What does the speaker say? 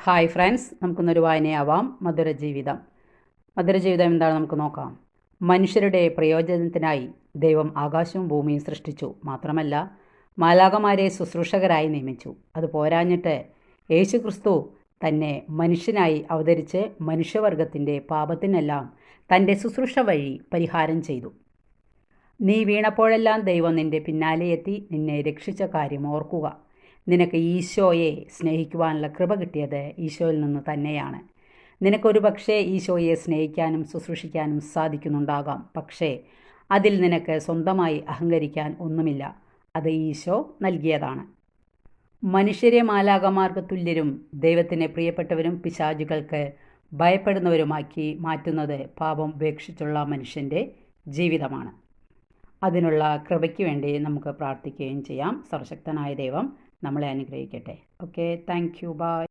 Hi friends, നമുക്കിന്നൊരു വായനയാവാം. മധുരജീവിതം. മധുരജീവിതം എന്താണെന്ന് നമുക്ക് നോക്കാം. മനുഷ്യരുടെ പ്രയോജനത്തിനായി ദൈവം ആകാശവും ഭൂമിയും സൃഷ്ടിച്ചു. മാത്രമല്ല, മാലാഖമാരെ ശുശ്രൂഷകരായി നിയമിച്ചു. അത് പോരാഞ്ഞിട്ട് യേശുക്രിസ്തു തന്നെ മനുഷ്യനായി അവതരിച്ച് മനുഷ്യവർഗത്തിൻ്റെ പാപത്തിനെല്ലാം തൻ്റെ ശുശ്രൂഷ വഴി പരിഹാരം ചെയ്തു. നീ വീണപ്പോഴെല്ലാം ദൈവം നിൻ്റെ പിന്നാലെ എത്തി നിന്നെ രക്ഷിച്ച കാര്യം ഓർക്കുക. നിനക്ക് ഈശോയെ സ്നേഹിക്കുവാനുള്ള കൃപ കിട്ടിയത് ഈശോയിൽ നിന്ന് തന്നെയാണ്. നിനക്കൊരു പക്ഷേ ഈശോയെ സ്നേഹിക്കാനും ശുശ്രൂഷിക്കാനും സാധിക്കുന്നുണ്ടാകാം. പക്ഷേ അതിൽ നിനക്ക് സ്വന്തമായി അഹങ്കരിക്കാൻ ഒന്നുമില്ല. അത് ഈശോ നൽകിയതാണ്. മനുഷ്യരെ മാലാഖമാർക്ക് തുല്യരും ദൈവത്തിന് പ്രിയപ്പെട്ടവരും പിശാചുകൾക്ക് ഭയപ്പെടുന്നവരുമാക്കി മാറ്റുന്നത് പാപം ഉപേക്ഷിച്ചുള്ള മനുഷ്യൻ്റെ ജീവിതമാണ്. അതിനുള്ള കൃപയ്ക്ക് വേണ്ടി നമുക്ക് പ്രാർത്ഥിക്കുകയും ചെയ്യാം. സർവശക്തനായ ദൈവം നമ്മളെ അനുഗ്രഹിക്കട്ടെ. Okay, thank you, by.